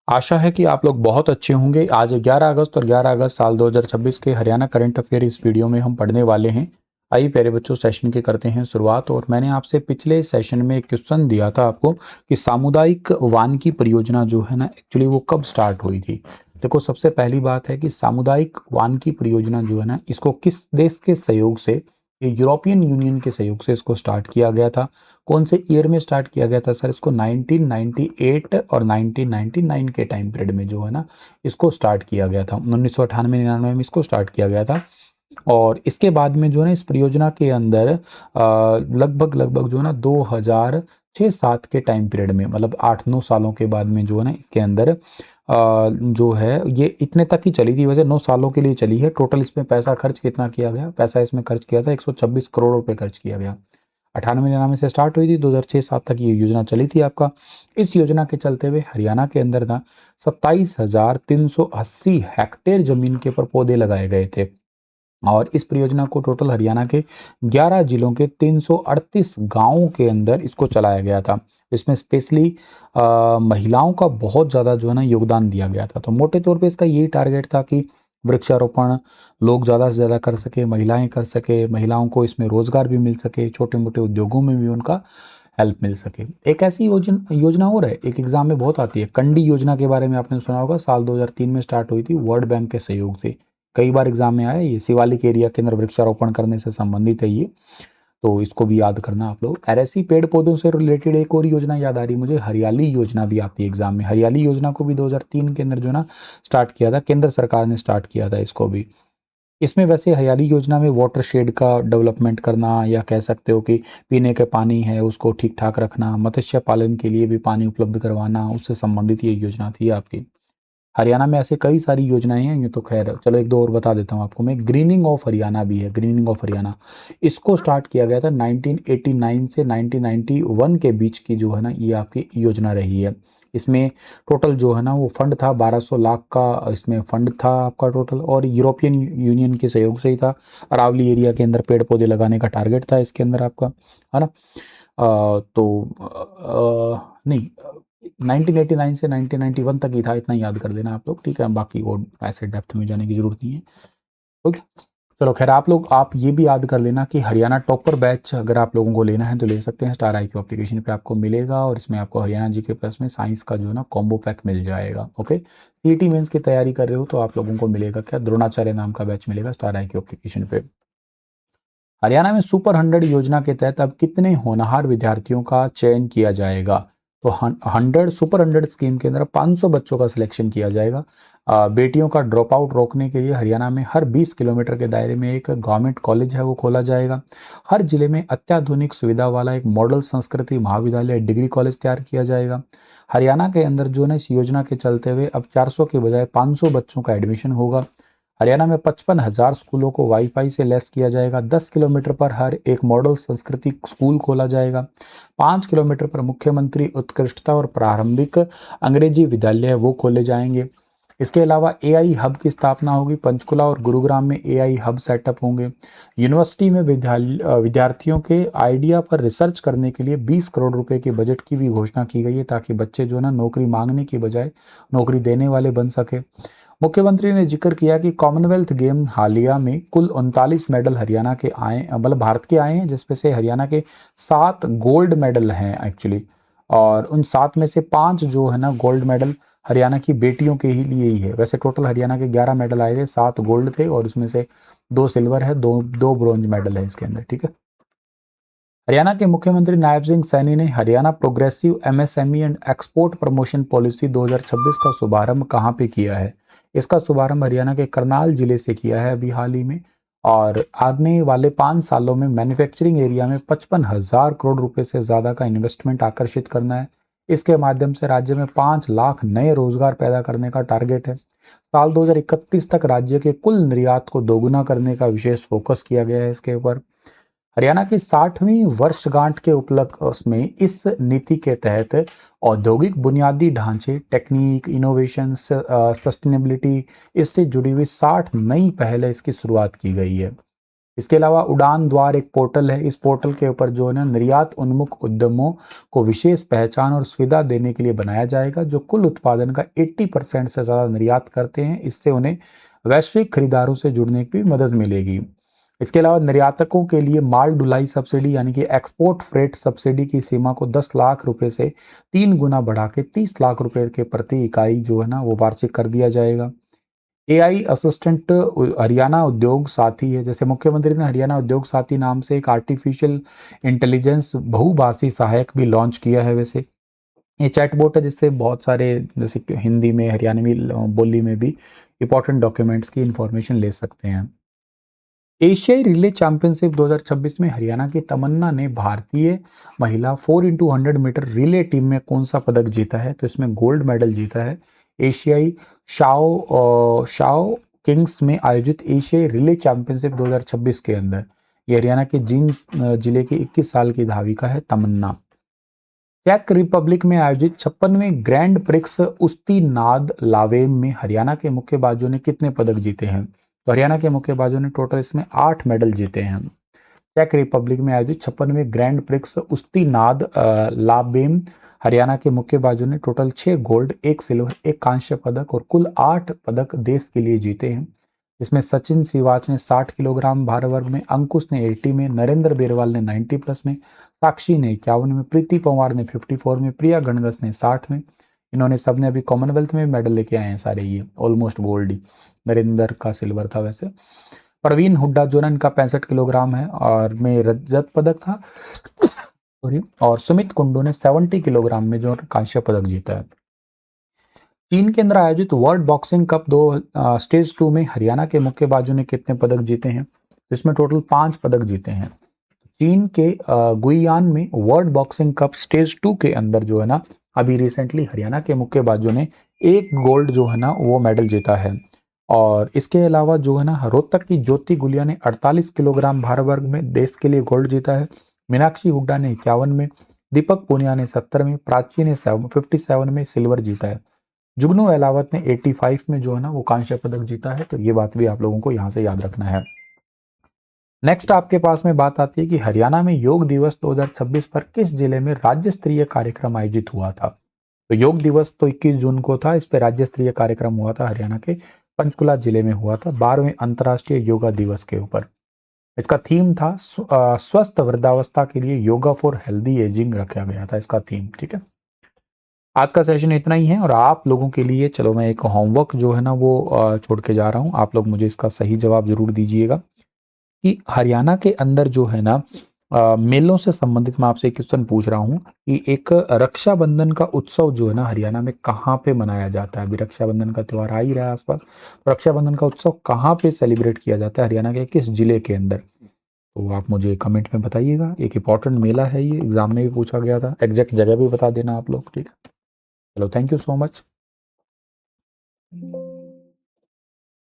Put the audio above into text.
आशा है कि आप लोग बहुत अच्छे होंगे। आज 11 अगस्त और 11 अगस्त साल 2026 के हरियाणा करंट अफेयर इस वीडियो में हम पढ़ने वाले हैं। आइए प्यारे बच्चों, सेशन की करते हैं शुरुआत। और मैंने आपसे पिछले सेशन में एक क्वेश्चन दिया था आपको कि सामुदायिक वानिकी परियोजना जो है ना, एक्चुअली वो कब स्टार्ट हुई थी। देखो, सबसे पहली बात है कि सामुदायिक वानिकी परियोजना जो है ना, इसको किस देश के सहयोग से, ये यूरोपियन यूनियन के सहयोग से इसको स्टार्ट किया गया था। कौन से ईयर में स्टार्ट किया गया था सर? इसको 1998 और 1999 के टाइम पीरियड में जो है ना, इसको स्टार्ट किया गया था। 1998-99 में इसको स्टार्ट किया गया था। और इसके बाद में जो है ना, इस परियोजना के अंदर लगभग लगभग जो है ना 2006-07 के टाइम पीरियड में, मतलब 8-9 सालों के बाद में जो है ना, इसके अंदर जो है ये इतने तक ही चली थी। वैसे 9 सालों के लिए चली है। टोटल इसमें पैसा खर्च कितना किया गया? पैसा इसमें खर्च किया था 126 करोड़ रुपए खर्च किया गया। 98-99 से स्टार्ट हुई थी, 2006-07 तक ये योजना चली थी आपका। इस योजना के चलते हुए हरियाणा के अंदर ना 27,380 हेक्टेयर जमीन के ऊपर पौधे लगाए गए थे। और इस परियोजना को टोटल हरियाणा के 11 जिलों के 338 गांवों के अंदर इसको चलाया गया था। इसमें स्पेशली महिलाओं का बहुत ज़्यादा जो है ना योगदान दिया गया था। तो मोटे तौर पे इसका यही टारगेट था कि वृक्षारोपण लोग ज़्यादा से ज़्यादा कर सके, महिलाएं कर सके, महिलाओं को इसमें रोजगार भी मिल सके, छोटे मोटे उद्योगों में भी उनका हेल्प मिल सके। एक ऐसी योजना और है, एक एग्जाम में बहुत आती है, कंडी योजना के बारे में आपने सुना होगा। साल 2003 में स्टार्ट हुई थी, वर्ल्ड बैंक के सहयोग से। कई बार एग्जाम में आया। ये शिवालिक एरिया के अंदर वृक्षारोपण करने से संबंधित है ये, तो इसको भी याद करना आप लोग। ऐसी पेड़ पौधों से रिलेटेड एक और योजना याद आ रही मुझे, हरियाली योजना भी आती है एग्जाम में। हरियाली योजना को भी 2003 के अंदर जो ना स्टार्ट किया था, केंद्र सरकार ने स्टार्ट किया था इसको भी। इसमें वैसे हरियाली योजना में वाटर शेड का डेवलपमेंट करना, या कह सकते हो कि पीने के पानी है उसको ठीक ठाक रखना, मत्स्य पालन के लिए भी पानी उपलब्ध करवाना, उससे संबंधित ये योजना थी आपकी। हरियाणा में ऐसे कई सारी योजनाएं हैं। ये तो खैर चलो, एक दो और बता देता हूँ आपको मैं। ग्रीनिंग ऑफ हरियाणा भी है, ग्रीनिंग ऑफ हरियाणा। इसको स्टार्ट किया गया था 1989 से 1991 के बीच की जो है ना, ये आपकी योजना रही है। इसमें टोटल जो है ना वो फंड था 1200 लाख का, इसमें फंड था आपका टोटल। और यूरोपियन यूनियन के सहयोग से ही था। अरावली एरिया के अंदर पेड़ पौधे लगाने का टारगेट था इसके अंदर आपका, है ना। नहीं, 1989 से 1991 तक ही था, इतना याद कर देना आप लोग, ठीक है। बाकी वो ऐसे डेप्थ में जाने की जरूरत नहीं है। ओके, चलो खैर, आप ये भी याद कर लेना कि हरियाणा टॉपर बैच अगर आप लोगों को लेना है तो ले सकते हैं। स्टार IQ एप्लीकेशन पे आपको मिलेगा, और इसमें आपको हरियाणा जी के प्लस में साइंस का जो है ना कॉम्बो पैक मिल जाएगा। ओके, CET मेंस की तैयारी कर रहे हो तो आप लोगों को मिलेगा क्या? द्रोणाचार्य नाम का बैच मिलेगा स्टार IQ एप्लीकेशन पे। हरियाणा में सुपर 100 योजना के तहत अब कितने होनहार विद्यार्थियों का चयन किया जाएगा? तो 100 सुपर 100 स्कीम के अंदर 500 बच्चों का सिलेक्शन किया जाएगा। बेटियों का ड्रॉप आउट रोकने के लिए हरियाणा में हर 20 किलोमीटर के दायरे में एक गवर्नमेंट कॉलेज है वो खोला जाएगा। हर जिले में अत्याधुनिक सुविधा वाला एक मॉडल संस्कृति महाविद्यालय डिग्री कॉलेज तैयार किया जाएगा। हरियाणा के अंदर जो है ना, इस योजना के चलते हुए अब 400 के बजाय 500 बच्चों का एडमिशन होगा। हरियाणा में 55,000 स्कूलों को वाईफाई से लैस किया जाएगा। 10 किलोमीटर पर हर एक मॉडल संस्कृति स्कूल खोला जाएगा। 5 किलोमीटर पर मुख्यमंत्री उत्कृष्टता और प्रारंभिक अंग्रेजी विद्यालय वो खोले जाएंगे। इसके अलावा AI हब की स्थापना होगी। पंचकुला और गुरुग्राम में AI हब सेटअप होंगे। यूनिवर्सिटी में विद्यार्थियों के आइडिया पर रिसर्च करने के लिए 20 करोड़ रुपए के बजट की भी घोषणा की गई है, ताकि बच्चे जो है ना नौकरी मांगने की बजाय नौकरी देने वाले बन सके। मुख्यमंत्री ने जिक्र किया कि कॉमनवेल्थ गेम हालिया में कुल 39 मेडल हरियाणा के आए, मतलब भारत के आए हैं, जिसमें से हरियाणा के 7 गोल्ड मेडल हैं एक्चुअली। और उन 7 में से 5 जो है ना गोल्ड मेडल हरियाणा की बेटियों के ही लिए ही है। वैसे टोटल हरियाणा के 11 मेडल आए थे, 7 गोल्ड थे, और उसमें से 2 सिल्वर है, दो ब्रॉन्ज मेडल है इसके अंदर, ठीक है। हरियाणा के मुख्यमंत्री नायब सिंह सैनी ने Haryana progressive MSME and export promotion policy 2026 का शुभारंभ कहाँ पे किया है? इसका शुभारंभ हरियाणा के करनाल जिले से किया है अभी हाल ही में। और आने वाले 5 सालों में मैन्युफैक्चरिंग एरिया में 55,000 करोड़ रुपए से ज्यादा का इन्वेस्टमेंट आकर्षित करना है। इसके माध्यम से राज्य में 5 लाख नए रोजगार पैदा करने का टारगेट है। साल 2031 तक राज्य के कुल निर्यात को दोगुना करने का विशेष फोकस किया गया है इसके ऊपर। हरियाणा की 60वीं वर्षगांठ के उपलक्ष्य में इस नीति के तहत औद्योगिक बुनियादी ढांचे, टेक्निक, इनोवेशन, सस्टेनेबिलिटी, इससे जुड़ी हुई 60 नई पहल इसकी शुरुआत की गई है। इसके अलावा उड़ान द्वार एक पोर्टल है, इस पोर्टल के ऊपर जो है ना निर्यात उन्मुख उद्यमों को विशेष पहचान और सुविधा देने के लिए बनाया जाएगा, जो कुल उत्पादन का 80% से ज़्यादा निर्यात करते हैं। इससे उन्हें वैश्विक खरीदारों से जुड़ने की भी मदद मिलेगी। इसके अलावा निर्यातकों के लिए माल ढुलाई सब्सिडी यानी कि एक्सपोर्ट फ्रेट सब्सिडी की सीमा को 10 लाख रुपए से 3 गुना बढ़ा के 30 लाख रुपए के प्रति इकाई जो है ना वो वार्षिक कर दिया जाएगा। एआई असिस्टेंट हरियाणा उद्योग साथी है, जैसे मुख्यमंत्री ने हरियाणा उद्योग साथी नाम से एक आर्टिफिशियल इंटेलिजेंस बहुभाषी सहायक भी लॉन्च किया है। वैसे ये चैटबॉट है जिससे बहुत सारे जैसे कि हिंदी में हरियाणवी बोली में भी इंपॉर्टेंट डॉक्यूमेंट्स की इंफॉर्मेशन ले सकते हैं। एशियाई रिले चैंपियनशिप 2026 में हरियाणा की तमन्ना ने भारतीय महिला 4x100 मीटर रिले टीम में कौन सा पदक जीता है? तो इसमें गोल्ड मेडल जीता है। एशियाई शाओ किंग्स में आयोजित एशियाई रिले चैंपियनशिप 2026 के अंदर ये हरियाणा के जींद जिले की 21 साल की धाविका है तमन्ना। चेक रिपब्लिक में आयोजित 56वें ग्रैंड प्रिक्स उस्ती नाद लावेम में हरियाणा के मुक्केबाजों ने कितने पदक जीते हैं? तो हरियाणा के मुक्केबाजों ने टोटल इसमें 8 मेडल जीते हैं। चेक रिपब्लिक में आयोजित 56वें ग्रैंड प्रिक्स उस्ती नाद लावेम हरियाणा के मुक्केबाजों ने टोटल 6 गोल्ड, 1 सिल्वर, 1 कांस्य पदक और कुल 8 पदक देश के लिए जीते हैं। इसमें सचिन सिवाच ने 60 किलोग्राम भार वर्ग में, अंकुश ने 80 में, नरेंद्र बेरवाल ने 90 प्लस में, साक्षी ने 51 में, प्रीति पंवार ने 54 में, प्रिया गणगस ने 60 में। इन्होंने सबने अभी कॉमनवेल्थ में मेडल लेके आए हैं सारे, ये ऑलमोस्ट गोल्ड ही। नरेंद्र का सिल्वर था वैसे। प्रवीण हुड्डा जो ना इनका 65 किलोग्राम है और में रजत पदक था सॉरी, और सुमित कुंडू ने 70 किलोग्राम में जो कांस्य पदक जीता है। चीन के अंदर आयोजित वर्ल्ड बॉक्सिंग कप स्टेज 2 में हरियाणा के मुक्केबाजों ने कितने पदक जीते हैं? तो इसमें टोटल 5 पदक जीते हैं। चीन के गुइयान में वर्ल्ड बॉक्सिंग कप स्टेज 2 के अंदर जो है ना अभी रिसेंटली हरियाणा के मुक्केबाजों ने 1 गोल्ड जो है ना वो मेडल जीता है। और इसके अलावा जो है ना रोहतक की ज्योति गुलिया ने 48 किलोग्राम भार वर्ग में देश के लिए गोल्ड जीता है। मीनाक्षी हुड्डा ने 51 में, दीपक पुनिया ने 70 में, प्राची ने 57 में सिल्वर जीता है। जुगनू अहलावत ने 85 में जो है ना वो कांस्य पदक जीता है। तो ये बात भी आप लोगों को यहाँ से याद रखना है। नेक्स्ट आपके पास में बात आती है कि हरियाणा में योग दिवस 2026 पर किस जिले में राज्य स्तरीय कार्यक्रम आयोजित हुआ था? तो योग दिवस तो 21 जून को था, इस पे राज्य स्तरीय कार्यक्रम हुआ था हरियाणा के पंचकुला जिले में हुआ था 12वें अंतर्राष्ट्रीय योगा दिवस के ऊपर। इसका थीम था स्वस्थ वृद्धावस्था के लिए योगा फॉर हेल्दी एजिंग रखा गया था इसका थीम। ठीक है, आज का सेशन इतना ही है और आप लोगों के लिए चलो मैं एक होमवर्क जो है ना वो छोड़ के जा रहा हूँ। आप लोग मुझे इसका सही जवाब जरूर दीजिएगा कि हरियाणा के अंदर जो है ना मेलों से संबंधित मैं आपसे एक क्वेश्चन पूछ रहा हूँ कि एक रक्षाबंधन का उत्सव जो है ना हरियाणा में कहाँ पे मनाया जाता है? अभी रक्षाबंधन का त्यौहार आ ही रहा है आसपास, तो रक्षाबंधन का उत्सव कहाँ पे सेलिब्रेट किया जाता है हरियाणा के किस जिले के अंदर? तो आप मुझे कमेंट में बताइएगा। एक इंपॉर्टेंट मेला है, ये एग्जाम में भी पूछा गया था, एग्जैक्ट जगह भी बता देना आप लोग। ठीक है, चलो थैंक यू सो मच।